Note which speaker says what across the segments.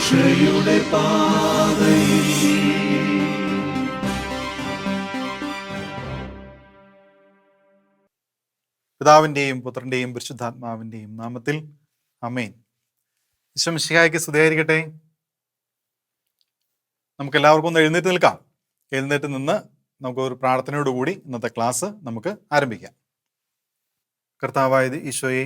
Speaker 1: രക്ഷയുടെ പാതയിൽ.
Speaker 2: പിതാവിൻ്റെയും പുത്രൻ്റെയും പരിശുദ്ധാത്മാവിൻ്റെയും നാമത്തിൽ ആമേൻ. ഈശോ മിശിഹായ്ക്ക് സ്തുതിയായിരിക്കട്ടെ. നമുക്ക് എല്ലാവർക്കും ഒന്ന് എഴുന്നേറ്റ് നിൽക്കാം. എഴുന്നേറ്റ് നിന്ന് നമുക്ക് ഒരു പ്രാർത്ഥനയോടുകൂടി ഇന്നത്തെ ക്ലാസ് നമുക്ക് ആരംഭിക്കാം. കർത്താവായ ഈശോയെ,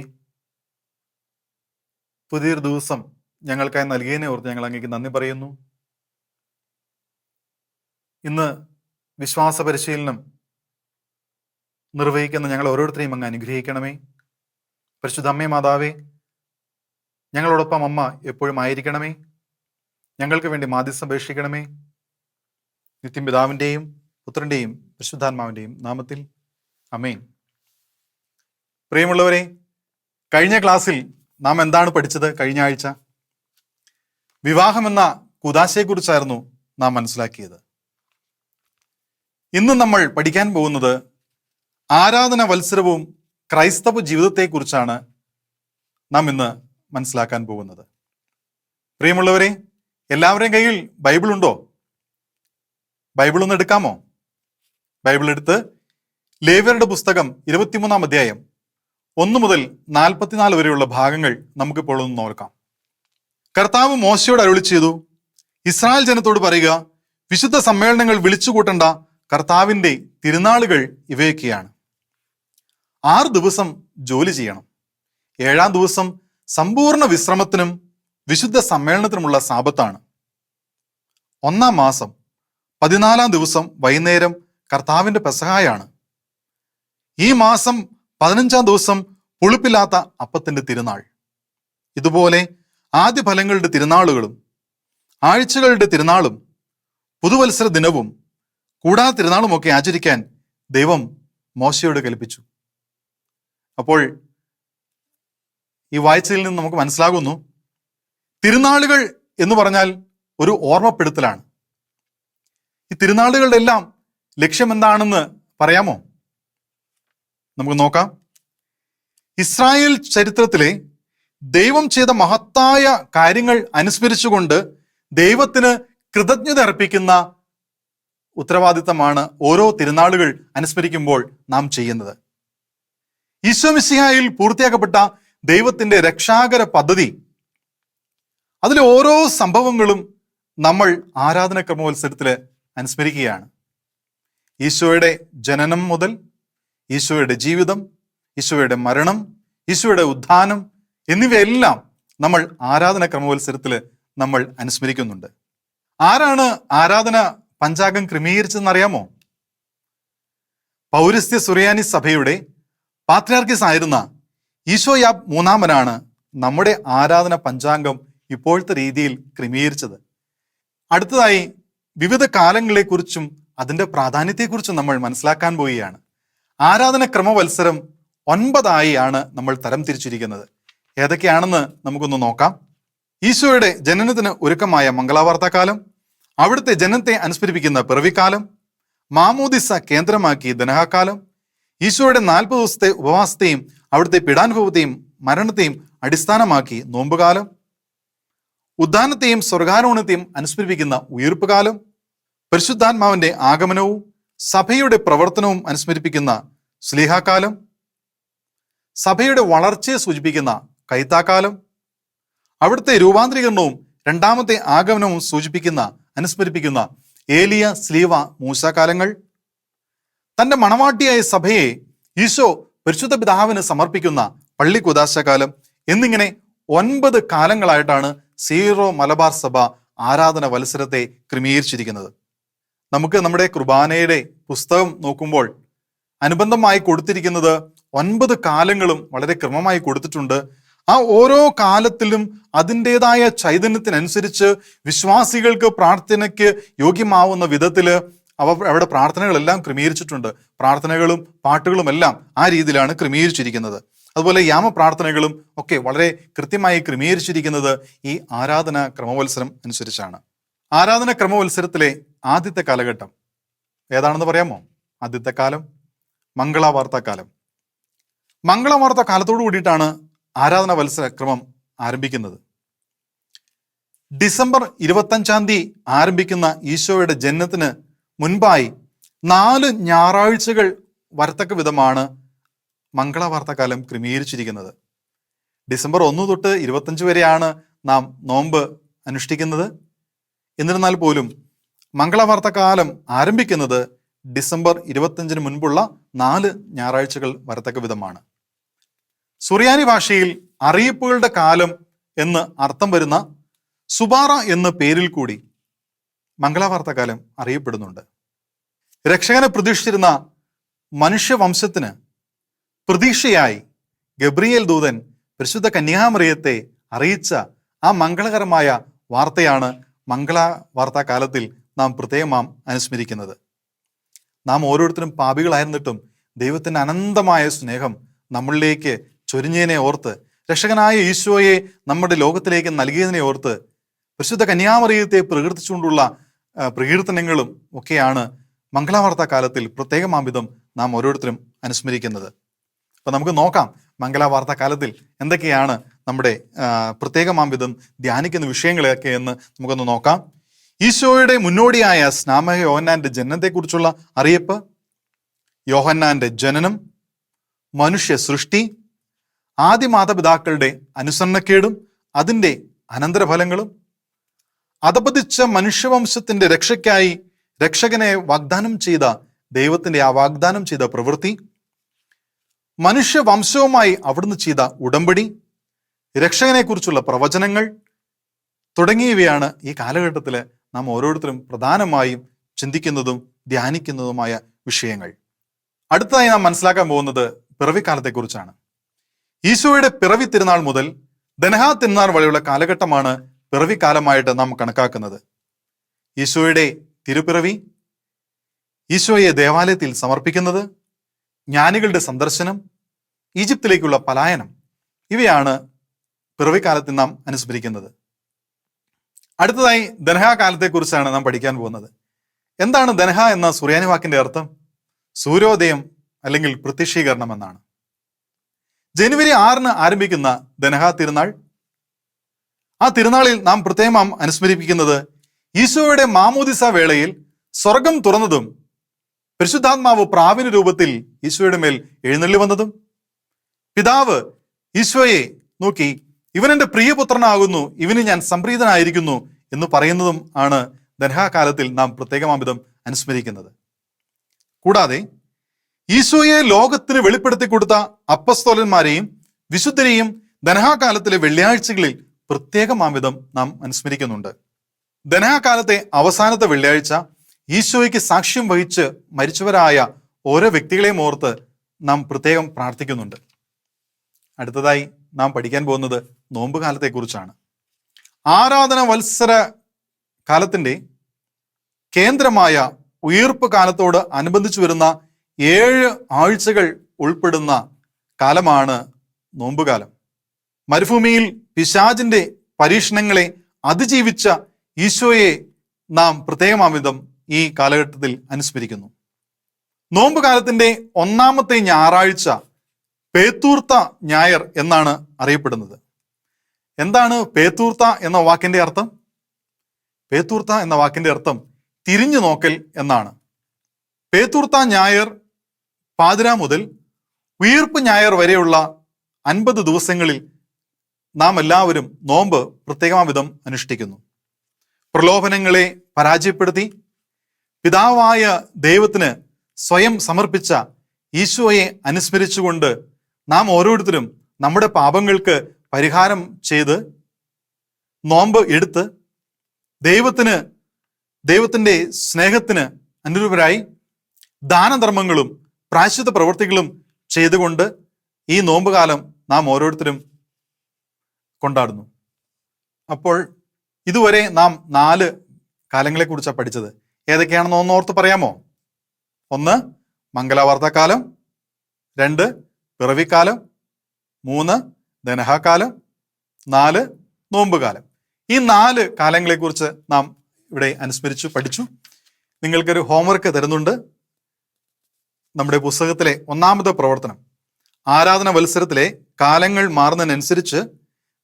Speaker 2: പുതിയൊരു ദിവസം ഞങ്ങൾക്കായി നൽകിയതിനെ ഓർത്ത് ഞങ്ങൾ അങ്ങേക്ക് നന്ദി പറയുന്നു. ഇന്ന് വിശ്വാസ പരിശീലനം നിർവഹിക്കുന്ന ഞങ്ങൾ ഓരോരുത്തരെയും അങ്ങ് അനുഗ്രഹിക്കണമേ. പരിശുദ്ധ അമ്മേ മാതാവേ, ഞങ്ങളോടൊപ്പം അമ്മ എപ്പോഴും ആയിരിക്കണമേ. ഞങ്ങൾക്ക് വേണ്ടി മാധ്യസ്ഥം അപേക്ഷിക്കണമേ. നിത്യം പിതാവിൻ്റെയും പുത്രൻ്റെയും പരിശുദ്ധാത്മാവിൻ്റെയും നാമത്തിൽ ആമേൻ. പ്രിയമുള്ളവരെ, കഴിഞ്ഞ ക്ലാസ്സിൽ നാം എന്താണ് പഠിച്ചത്? കഴിഞ്ഞ ആഴ്ച വിവാഹം എന്ന കൂദാശയെക്കുറിച്ചായിരുന്നു നാം മനസ്സിലാക്കിയത്. ഇന്ന് നമ്മൾ പഠിക്കാൻ പോകുന്നത് ആരാധന വത്സരവും ക്രൈസ്തവ ജീവിതത്തെക്കുറിച്ചാണ് നാം ഇന്ന് മനസ്സിലാക്കാൻ പോകുന്നത്. പ്രിയമുള്ളവരെ, എല്ലാവരുടെയും കയ്യിൽ ബൈബിൾ ഉണ്ടോ? ബൈബിൾ ഒന്ന് എടുക്കാമോ? ബൈബിൾ എടുത്ത് ലേവ്യരുടെ പുസ്തകം 23-ാം അധ്യായം 1 മുതൽ 44 വരെയുള്ള ഭാഗങ്ങൾ നമുക്കിപ്പോൾ ഒന്ന് നോക്കാം. കർത്താവ് മോശയോട് അരുളി ചെയ്തു, ഇസ്രായേൽ ജനത്തോട് പറയുക, വിശുദ്ധ സമ്മേളനങ്ങൾ വിളിച്ചുകൂട്ടേണ്ട കർത്താവിൻ്റെ തിരുനാളുകൾ ഇവയൊക്കെയാണ്. 6 ദിവസം ജോലി ചെയ്യണം. 7-ാം ദിവസം സമ്പൂർണ്ണ വിശ്രമത്തിനും വിശുദ്ധ സമ്മേളനത്തിനുമുള്ള സാബത്താണ്. 1-ാം മാസം 14-ാം ദിവസം വൈകുന്നേരം കർത്താവിൻ്റെ പെസഹായാണ്. ഈ മാസം 15-ാം ദിവസം പുളിപ്പില്ലാത്ത അപ്പത്തിൻ്റെ തിരുനാൾ. ഇതുപോലെ ആദ്യ ഫലങ്ങളുടെ തിരുനാളുകളും ആഴ്ചകളുടെ തിരുനാളും പുതുവത്സര ദിനവും കൂടാതെ തിരുനാളുമൊക്കെ ആചരിക്കാൻ ദൈവം മോശയോട് കൽപ്പിച്ചു. അപ്പോൾ ഈ വായിച്ചതിൽ നിന്ന് നമുക്ക് മനസ്സിലാകുന്നു, തിരുനാളുകൾ എന്ന് പറഞ്ഞാൽ ഒരു ഓർമ്മപ്പെടുത്തലാണ്. ഈ തിരുനാളുകളുടെ എല്ലാം ലക്ഷ്യം എന്താണെന്ന് പറയാമോ? നമുക്ക് നോക്കാം. ഇസ്രായേൽ ചരിത്രത്തിലെ ദൈവം ചെയ്ത മഹത്തായ കാര്യങ്ങൾ അനുസ്മരിച്ചുകൊണ്ട് ദൈവത്തിന് കൃതജ്ഞത അർപ്പിക്കുന്ന ഉത്തരവാദിത്തമാണ് ഓരോ തിരുനാളുകൾ അനുസ്മരിക്കുമ്പോൾ നാം ചെയ്യുന്നത്. ഈശോ മിശിഹായിൽ പൂർത്തിയാക്കപ്പെട്ട ദൈവത്തിന്റെ രക്ഷാകര പദ്ധതി, അതിലെ ഓരോ സംഭവങ്ങളും നമ്മൾ ആരാധന ക്രമവത്സരത്തിൽ അനുസ്മരിക്കുകയാണ്. ഈശോയുടെ ജനനം മുതൽ ഈശോയുടെ ജീവിതം, ഈശോയുടെ മരണം, ഈശോയുടെ ഉത്ഥാനം എന്നിവയെല്ലാം നമ്മൾ ആരാധന ക്രമവത്സരത്തിൽ നമ്മൾ അനുസ്മരിക്കുന്നുണ്ട്. ആരാണ് ആരാധന പഞ്ചാംഗം ക്രമീകരിച്ചതെന്നറിയാമോ? പൗരസ്ത്യ സുറിയാനി സഭയുടെ പാത്രിയാർക്കീസ് ആയിരുന്ന ഈശോയാബ് മൂന്നാമനാണ് നമ്മുടെ ആരാധന പഞ്ചാംഗം ഇപ്പോഴത്തെ രീതിയിൽ ക്രമീകരിച്ചത്. അടുത്തതായി വിവിധ കാലങ്ങളെക്കുറിച്ചും അതിൻ്റെ പ്രാധാന്യത്തെക്കുറിച്ചും നമ്മൾ മനസ്സിലാക്കാൻ പോവുകയാണ്. ആരാധന ക്രമവത്സരം 9 ആണ് നമ്മൾ തരം തിരിച്ചിരിക്കുന്നത്. ഏതൊക്കെയാണെന്ന് നമുക്കൊന്ന് നോക്കാം. ഈശോയുടെ ജനനത്തിന് ഒരുക്കമായ മംഗളവാർത്താക്കാലം, അവിടുത്തെ ജനനത്തെ അനുസ്മരിപ്പിക്കുന്ന പിറവിക്കാലം, മാമോദിസ കേന്ദ്രമാക്കി ദനഹാക്കാലം, ഈശോയുടെ 40 ദിവസത്തെ ഉപവാസത്തെയും അവിടുത്തെ പീഡാനുഭവത്തെയും മരണത്തെയും അടിസ്ഥാനമാക്കി നോമ്പുകാലം, ഉദ്ധാനത്തെയും സ്വർഗാരോഹണത്തെയും അനുസ്മരിപ്പിക്കുന്ന ഉയിർപ്പുകാലം, പരിശുദ്ധാത്മാവിന്റെ ആഗമനവും സഭയുടെ പ്രവർത്തനവും അനുസ്മരിപ്പിക്കുന്ന സ്ലീഹാക്കാലം, സഭയുടെ വളർച്ചയെ സൂചിപ്പിക്കുന്ന കൈത്താക്കാലം, അവിടുത്തെ രൂപാന്തരീകരണവും രണ്ടാമത്തെ ആഗമനവും അനുസ്മരിപ്പിക്കുന്ന ഏലിയ സ്ലീവ മൂശാകാലങ്ങൾ, തന്റെ മണവാട്ടിയായ സഭയെ ഈശോ പരിശുദ്ധ പിതാവിന് സമർപ്പിക്കുന്ന പള്ളി കുദാശകാലം എന്നിങ്ങനെ 9 കാലങ്ങളായിട്ടാണ് സീറോ മലബാർ സഭ ആരാധന വത്സരത്തെ ക്രമീകരിച്ചിരിക്കുന്നത്. നമുക്ക് നമ്മുടെ കുർബാനയുടെ പുസ്തകം നോക്കുമ്പോൾ അനുബന്ധമായി കൊടുത്തിരിക്കുന്നത് 9 കാലങ്ങളും വളരെ ക്രമമായി കൊടുത്തിട്ടുണ്ട്. ആ ഓരോ കാലത്തിലും അതിൻ്റെതായ ചൈതന്യത്തിനനുസരിച്ച് വിശ്വാസികൾക്ക് പ്രാർത്ഥനയ്ക്ക് യോഗ്യമാവുന്ന വിധത്തിൽ അവിടെ പ്രാർത്ഥനകളെല്ലാം ക്രമീകരിച്ചിട്ടുണ്ട്. പ്രാർത്ഥനകളും പാട്ടുകളും എല്ലാം ആ രീതിയിലാണ് ക്രമീകരിച്ചിരിക്കുന്നത്. അതുപോലെ യാമപ്രാർത്ഥനകളും ഒക്കെ വളരെ കൃത്യമായി ക്രമീകരിച്ചിരിക്കുന്നത് ഈ ആരാധന ക്രമവത്സരം അനുസരിച്ചാണ്. ആരാധന ക്രമവത്സരത്തിലെ ആദ്യത്തെ കാലഘട്ടം ഏതാണെന്ന് പറയാമോ? ആദ്യത്തെ കാലം മംഗളവാർത്താക്കാലം. മംഗളവാർത്താ കാലത്തോടു കൂടിയിട്ടാണ് ആരാധന വത്സര ക്രമം ആരംഭിക്കുന്നത്. ഡിസംബർ 25 ആരംഭിക്കുന്ന ഈശോയുടെ ജനനത്തിന് മുൻപായി 4 ഞായറാഴ്ചകൾ വരത്തക്ക വിധമാണ് മംഗളവാർത്തക്കാലം ക്രമീകരിച്ചിരിക്കുന്നത്. ഡിസംബർ 1 തൊട്ട് 25 വരെയാണ് നാം നോമ്പ് അനുഷ്ഠിക്കുന്നത്. എന്നിരുന്നാൽ പോലും മംഗളവാർത്തക്കാലം ആരംഭിക്കുന്നത് ഡിസംബർ 25 മുൻപുള്ള 4 ഞായറാഴ്ചകൾ വരത്തക്ക വിധമാണ്. സുറിയാനി ഭാഷയിൽ അറിയിപ്പുകളുടെ കാലം എന്ന് അർത്ഥം വരുന്ന സുബാറ എന്ന പേരിൽ കൂടി മംഗളവാർത്തക്കാലം അറിയപ്പെടുന്നുണ്ട്. രക്ഷകനെ പ്രതീക്ഷിച്ചിരുന്ന മനുഷ്യവംശത്തിന് പ്രതീക്ഷയായി ഗബ്രിയേൽ ദൂതൻ പരിശുദ്ധ കന്യാമറിയത്തെ അറിയിച്ച ആ മംഗളകരമായ വാർത്തയാണ് മംഗളവാർത്താകാലത്തിൽ നാം പ്രത്യേകം അനുസ്മരിക്കുന്നത്. നാം ഓരോരുത്തരും പാപികളായിരുന്നിട്ടും ദൈവത്തിൻ്റെ അനന്തമായ സ്നേഹം നമ്മളിലേക്ക് ചൊരിഞ്ഞതിനെ ഓർത്ത്, രക്ഷകനായ ഈശോയെ നമ്മുടെ ലോകത്തിലേക്ക് നൽകിയതിനെ ഓർത്ത് പരിശുദ്ധ കന്യാമറിയത്തെ പ്രകീർത്തിച്ചുകൊണ്ടുള്ള പ്രകീർത്തനങ്ങളും ഒക്കെയാണ് മംഗളവാർത്താകാലത്തിൽ പ്രത്യേകമാംവിധം നാം ഓരോരുത്തരും അനുസ്മരിക്കുന്നത്. അപ്പം നമുക്ക് നോക്കാം മംഗളവാർത്താകാലത്തിൽ എന്തൊക്കെയാണ് നമ്മുടെ പ്രത്യേകമാംവിധം ധ്യാനിക്കുന്ന വിഷയങ്ങളൊക്കെ എന്ന് നമുക്കൊന്ന് നോക്കാം. ഈശോയുടെ മുന്നോടിയായ സ്നാപക യോഹന്നാന്റെ ജനനത്തെക്കുറിച്ചുള്ള അറിയിപ്പ്, യോഹന്നാന്റെ ജനനം, മനുഷ്യ സൃഷ്ടി, ആദ്യ മാതാപിതാക്കളുടെ അനുസരണക്കേടും അതിൻ്റെ അനന്തരഫലങ്ങളും, അധപതിച്ച മനുഷ്യവംശത്തിന്റെ രക്ഷയ്ക്കായി രക്ഷകനെ വാഗ്ദാനം ചെയ്ത ദൈവത്തിന്റെ ആ വാഗ്ദാനം ചെയ്ത പ്രവൃത്തി, മനുഷ്യവംശവുമായി അവിടുന്ന് ചെയ്ത ഉടമ്പടി, രക്ഷകനെ കുറിച്ചുള്ള പ്രവചനങ്ങൾ തുടങ്ങിയവയാണ് ഈ കാലഘട്ടത്തിൽ നാം ഓരോരുത്തരും പ്രധാനമായും ചിന്തിക്കുന്നതും ധ്യാനിക്കുന്നതുമായ വിഷയങ്ങൾ. അടുത്തതായി നാം മനസ്സിലാക്കാൻ പോകുന്നത് പിറവിക്കാലത്തെക്കുറിച്ചാണ്. ഈശോയുടെ പിറവി തിരുനാൾ മുതൽ ദനഹാ തിരുനാൾ വരെയുള്ള കാലഘട്ടമാണ് പിറവിക്കാലമായിട്ട് നാം കണക്കാക്കുന്നത്. ഈശോയുടെ തിരുപ്പിറവി, ഈശോയെ ദേവാലയത്തിൽ സമർപ്പിക്കുന്നത്, ജ്ഞാനികളുടെ സന്ദർശനം, ഈജിപ്തിലേക്കുള്ള പലായനം, ഇവയാണ് പിറവിക്കാലത്തിൽ നാം അനുസ്മരിക്കുന്നത്. അടുത്തതായി ദനഹാ കാലത്തെക്കുറിച്ചാണ് നാം പഠിക്കാൻ പോകുന്നത്. എന്താണ് ദനഹ എന്ന സുറിയാനി വാക്കിന്റെ അർത്ഥം? സൂര്യോദയം അല്ലെങ്കിൽ പ്രത്യക്ഷീകരണം എന്നാണ്. ജനുവരി 6 ആരംഭിക്കുന്ന ദനഹാ തിരുനാൾ, ആ തിരുനാളിൽ നാം പ്രത്യേകം അനുസ്മരിപ്പിക്കുന്നത് ഈശോയുടെ മാമോദിസ വേളയിൽ സ്വർഗം തുറന്നതും പരിശുദ്ധാത്മാവ് പ്രാവിന്റെ രൂപത്തിൽ ഈശോയുടെ മേൽ എഴുന്നള്ളി വന്നതും, പിതാവ് ഈശോയെ നോക്കി ഇവൻ എൻ്റെ പ്രിയപുത്രനാകുന്നു, ഇവന് ഞാൻ സംപ്രീതനായിരിക്കുന്നു എന്ന് പറയുന്നതും ആണ് ദനഹാ കാലത്തിൽ നാം പ്രത്യേകമാംവിധം അനുസ്മരിക്കുന്നത്. കൂടാതെ ഈശോയെ ലോകത്തിന് വെളിപ്പെടുത്തി കൊടുത്ത അപ്പസ്തോലന്മാരെയും വിശുദ്ധരെയും ദനഹാ കാലത്തിലെ വെള്ളിയാഴ്ചകളിൽ പ്രത്യേകമാംവിധം നാം അനുസ്മരിക്കുന്നുണ്ട്. ദനഹാ കാലത്തെ അവസാനത്തെ വെള്ളിയാഴ്ച ഈശോയ്ക്ക് സാക്ഷ്യം വഹിച്ച് മരിച്ചവരായ ഓരോ വ്യക്തികളെയും ഓർത്ത് നാം പ്രത്യേകം പ്രാർത്ഥിക്കുന്നുണ്ട്. അടുത്തതായി നാം പഠിക്കാൻ പോകുന്നത് നോമ്പ് കാലത്തെക്കുറിച്ചാണ്. ആരാധന വത്സര കാലത്തിൻ്റെ കേന്ദ്രമായ ഉയർപ്പ് കാലത്തോട് അനുബന്ധിച്ചു വരുന്ന 7 ആഴ്ചകൾ ഉൾപ്പെടുന്ന കാലമാണ് നോമ്പുകാലം. മരുഭൂമിയിൽ പിശാചിന്റെ പരീക്ഷണങ്ങളെ അതിജീവിച്ച ഈശോയെ നാം പ്രത്യേകമാംവിധം ഈ കാലഘട്ടത്തിൽ അനുസ്മരിക്കുന്നു. നോമ്പ് കാലത്തിന്റെ 1-ാമത്തെ ഞായറാഴ്ച പേത്തൂർത്ത ഞായർ എന്നാണ് അറിയപ്പെടുന്നത്. എന്താണ് പേത്തൂർത്ത എന്ന വാക്കിന്റെ അർത്ഥം? പേത്തൂർത്ത എന്ന വാക്കിന്റെ അർത്ഥം തിരിഞ്ഞു നോക്കൽ എന്നാണ്. പേത്തൂർത്ത ഞായർ പാതിര മുതൽ ഉയർപ്പ് ഞായർ വരെയുള്ള 50 ദിവസങ്ങളിൽ നാം എല്ലാവരും നോമ്പ് പ്രത്യേകമാംവിധം അനുഷ്ഠിക്കുന്നു. പ്രലോഭനങ്ങളെ പരാജയപ്പെടുത്തി പിതാവായ ദൈവത്തിന് സ്വയം സമർപ്പിച്ച ഈശോയെ അനുസ്മരിച്ചുകൊണ്ട് നാം ഓരോരുത്തരും നമ്മുടെ പാപങ്ങൾക്ക് പരിഹാരം ചെയ്ത് നോമ്പ് എടുത്ത് ദൈവത്തിൻ്റെ സ്നേഹത്തിന് അനുരൂപരായി ദാനധർമ്മങ്ങളും പ്രായശ്ചിത്ത പ്രവൃത്തികളും ചെയ്തുകൊണ്ട് ഈ നോമ്പുകാലം നാം ഓരോരുത്തരും കൊണ്ടാടുന്നു. അപ്പോൾ ഇതുവരെ നാം 4 കാലങ്ങളെക്കുറിച്ചാണ് പഠിച്ചത്. ഏതൊക്കെയാണെന്ന് ഓർത്ത് പറയാമോ? 1 മംഗളവാർത്താകാലം, 2 പിറവിക്കാലം, 3 ദനഹാകാലം, 4 നോമ്പുകാലം. ഈ 4 കാലങ്ങളെക്കുറിച്ച് നാം ഇവിടെ അനുസ്മരിച്ചു പഠിച്ചു. നിങ്ങൾക്കൊരു ഹോംവർക്ക് തരുന്നുണ്ട്. നമ്മുടെ പുസ്തകത്തിലെ 1-ാമത്തെ പ്രവർത്തനം, ആരാധന വത്സരത്തിലെ കാലങ്ങൾ മാറുന്നതിനനുസരിച്ച്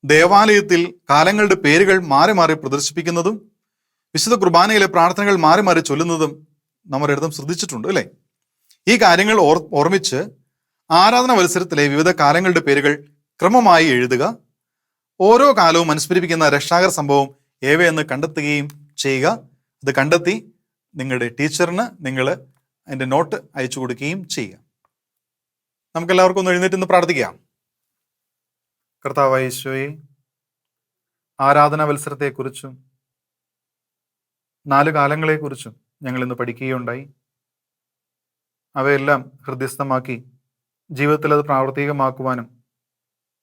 Speaker 2: ദേവാലയത്തിൽ കാലങ്ങളുടെ പേരുകൾ മാറി മാറി പ്രദർശിപ്പിക്കുന്നതും വിശുദ്ധ കുർബാനയിലെ പ്രാർത്ഥനകൾ മാറി മാറി ചൊല്ലുന്നതും നമ്മൾ എടുത്തും ശ്രദ്ധിച്ചിട്ടുണ്ട് അല്ലേ? ഈ കാര്യങ്ങൾ ഓർമ്മിച്ച് ആരാധന മത്സരത്തിലെ വിവിധ കാലങ്ങളുടെ പേരുകൾ ക്രമമായി എഴുതുക. ഓരോ കാലവും അനുസ്മരിപ്പിക്കുന്ന രക്ഷാകര സംഭവം ഏവയെന്ന് കണ്ടെത്തുകയും ചെയ്യുക. അത് കണ്ടെത്തി നിങ്ങളുടെ ടീച്ചറിന് നിങ്ങൾ അതിൻ്റെ നോട്ട് അയച്ചു കൊടുക്കുകയും ചെയ്യുക. നമുക്കെല്ലാവർക്കും ഒന്ന് എഴുന്നേറ്റ് നിന്ന് പ്രാർത്ഥിക്കാം. കർത്താവായ യേശുവേ, ആരാധനാ മത്സരത്തെക്കുറിച്ചും 4 കാലങ്ങളെക്കുറിച്ചും ഞങ്ങൾ ഇന്ന് പഠിക്കുകയുണ്ടായി. അവയെല്ലാം ഹൃദയസ്ഥമാക്കി ജീവിതത്തിൽ അത് പ്രാവർത്തികമാക്കുവാനും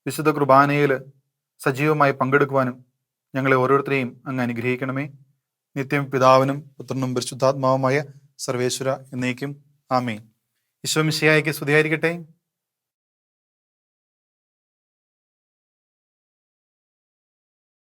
Speaker 2: വിശുദ്ധ കുർബാനയിൽ സജീവമായി പങ്കെടുക്കുവാനും ഞങ്ങളെ ഓരോരുത്തരെയും അങ്ങ് അനുഗ്രഹിക്കണമേ. നിത്യം പിതാവിനും പുത്രനും പരിശുദ്ധാത്മാവുമായ സർവേശ്വര എന്നേക്കും ആമേൻ. ഈശോ മിശിഹായ്ക്ക് സ്തുതിയായിരിക്കട്ടെ.